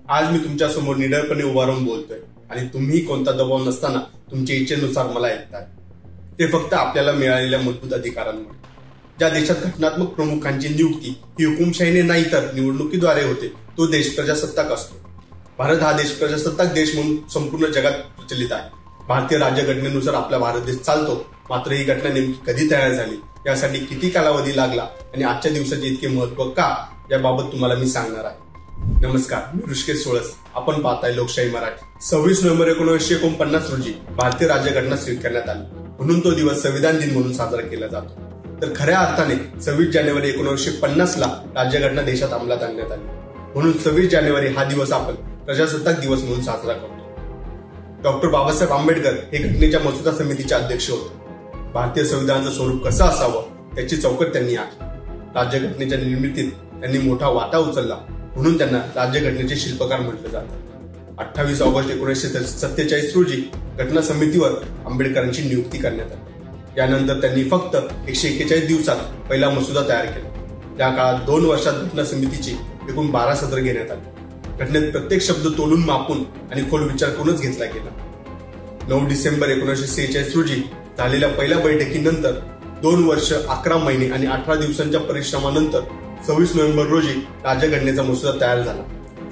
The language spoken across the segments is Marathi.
आज मी तुमच्या समोर निडरपणे उभा राहून बोलतोय आणि तुम्ही कोणता दबाव नसताना तुमच्या इच्छेनुसार मला ऐकताय। ते फक्त आपल्याला मिळालेल्या मूलभूत अधिकारांमुळे। ज्या देशात घटनात्मक प्रमुखांची नियुक्ती ही हुकुमशाहीने नाही तर निवडणुकीद्वारे होते तो देश प्रजासत्ताक असतो। भारत हा देश प्रजासत्ताक देश म्हणून संपूर्ण जगात प्रचलित आहे। भारतीय राज्यघटनेनुसार आपला भारत देश चालतो, मात्र ही घटना नेमकी कधी तयार झाली, यासाठी किती कालावधी लागला आणि आजच्या दिवसाचे इतके महत्व का, याबाबत तुम्हाला मी सांगणार आहे। नमस्कार, मी ऋषिकेश सोळस, आपण पाहताय लोकशाही मराठी। 26 नोव्हेंबर 1949 रोजी भारतीय राज्यघटना स्वीकारण्यात आली, म्हणून तो दिवस संविधान दिन म्हणून साजरा केला जातो। तर खऱ्या अर्थाने 26 जानेवारी 1950 ला राज्यघटना देशात अंमलात आणण्यात आली, म्हणून 26 जानेवारी हा दिवस आपण प्रजासत्ताक दिवस म्हणून साजरा करतो। डॉक्टर बाबासाहेब आंबेडकर हे घटनेच्या मसुदा समितीचे अध्यक्ष होते। भारतीय संविधानाचं स्वरूप कसं असावं त्याची चौकट त्यांनी आखली। राज्यघटनेच्या निर्मितीत त्यांनी मोठा वाटा उचलला, म्हणून त्यांना राज्यघटनेचे शिल्पकार म्हटलं जातं। 28 ऑगस्ट 1947 रोजी घटना समितीवर आंबेडकरांची नियुक्ती करण्यात आली। यानंतर त्यांनी फक्त 141 दिवसात पहिला मसुदा तयार केला। त्या काळात 2 वर्षात घटना समितीची एकूण 12 सत्र घेण्यात आली। घटनेत प्रत्येक शब्द तोलून मापून आणि खोल विचार करूनच घेतला गेला। 9 डिसेंबर 1946 रोजी झालेल्या पहिल्या बैठकीनंतर 2 वर्ष 11 महिने आणि 18 दिवसांच्या परिश्रमानंतर 26 नोव्हेंबर रोजी राज्यघटनेचा मसुदा तयार झाला।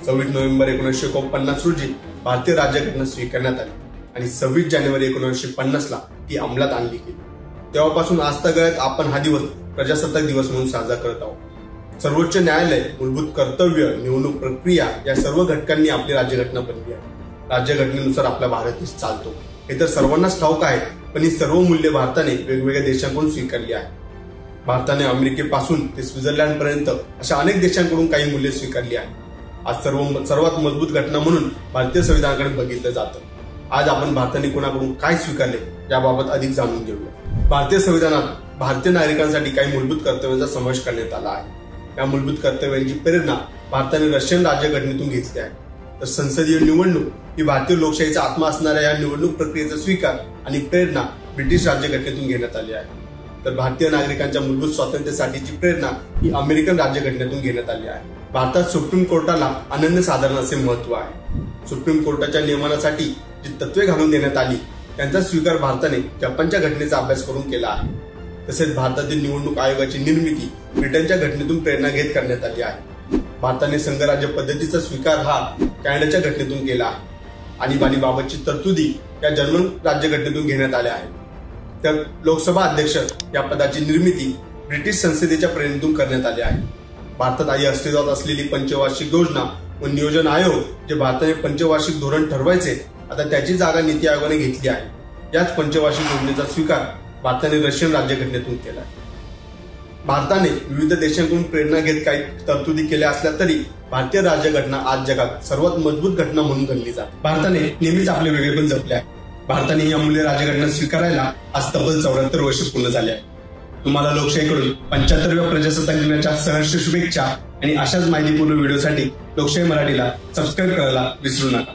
26 नोव्हेंबर 1949 रोजी भारतीय राज्यघटना स्वीकारण्यात आली आणि 26 जानेवारी 1950 ला ती अंमलात आणली गेली। तेव्हापासून आजतागायत आपण हा दिवस प्रजासत्ताक दिवस म्हणून साजरा करत आहोत। सर्वोच्च न्यायालय, मूलभूत कर्तव्य, निवडणूक प्रक्रिया या सर्व घटकांनी आपली राज्यघटना बनली आहे। राज्यघटनेनुसार आपला भारत देश चालतो हे तर सर्वांनाच ठाऊक आहे, पण ही सर्व मूल्ये भारताने वेगवेगळ्या देशांकडून स्वीकारली आहे। भारताने अमेरिकेपासून ते स्वित्झर्लंड पर्यंत अशा अनेक देशांकडून काही मूल्ये स्वीकारली आहेत। आज सर्वात मजबूत घटना म्हणून भारतीय संविधानाकडे बघितलं जातं। आज आपण भारताने कोणाकडून काय स्वीकारले याबाबत अधिक जाणून घेऊया। भारतीय संविधानात भारतीय नागरिकांसाठी काही मूलभूत कर्तव्यांचा समावेश करण्यात आला आहे। या मूलभूत कर्तव्यांची प्रेरणा भारताने रशियन राज्यघटनेतून घेतली आहे। तर संसदीय निवडणूक ही भारतीय लोकशाहीचा आत्मा असणाऱ्या या निवडणूक प्रक्रियेचा स्वीकार आणि प्रेरणा ब्रिटिश राज्यघटनेतून घेण्यात आली आहे। तर भारतीय नागरिकांच्या मूलभूत स्वातंत्र्यासाठीची प्रेरणा ही अमेरिकन राज्यघटनेतून घेण्यात आली आहे। भारतात सुप्रीम कोर्टाला अनन्यसाधारण असे महत्व आहे। सुप्रीम कोर्टाच्या नियमनासाठी जी तत्वे घालून देण्यात आली त्यांचा स्वीकार भारताने जपानच्या घटनेचा अभ्यास करून केला आहे। तसेच भारतातील निवडणूक आयोगाची निर्मिती ब्रिटनच्या घटनेतून प्रेरणा घेत करण्यात आली आहे। भारताने संघराज्य पद्धतीचा स्वीकार हा कॅनडाच्या घटनेतून केला आहे। आणीबाणीबाबतची तरतुदी या जर्मन राज्यघटनेतून घेण्यात आल्या आहेत। तर लोकसभा अध्यक्ष या पदाची निर्मिती ब्रिटिश संसदेच्या प्रेरणेतून करण्यात आली आहे। भारतात आधी अस्तित्वात असलेली पंचवार्षिक योजना व नियोजन आयोग, जे भारताने पंचवार्षिक धोरण ठरवायचे, आता त्याची जागा नीती आयोगाने घेतली आहे। याच पंचवार्षिक योजनेचा स्वीकार भारताने रशियन राज्यघटनेतून केला आहे। भारताने विविध देशांकडून प्रेरणा घेत काही तरतुदी केल्या असल्या तरी भारतीय राज्यघटना आज जगात सर्वात मजबूत घटना म्हणून गणली जाते। भारताने नेहमीच आपले वेगळेपण जपले आहे। भारताने ही अमूल्य राज्यघटना स्वीकारायला आज तब्बल 74 वर्ष पूर्ण झाले आहे। तुम्हाला लोकशाहीकडून 75व्या प्रजासत्ताक दिनाच्या सहर्ष शुभेच्छा आणि अशाच माहितीपूर्ण व्हिडिओसाठी लोकशाही मराठीला सबस्क्राईब करायला विसरू नका।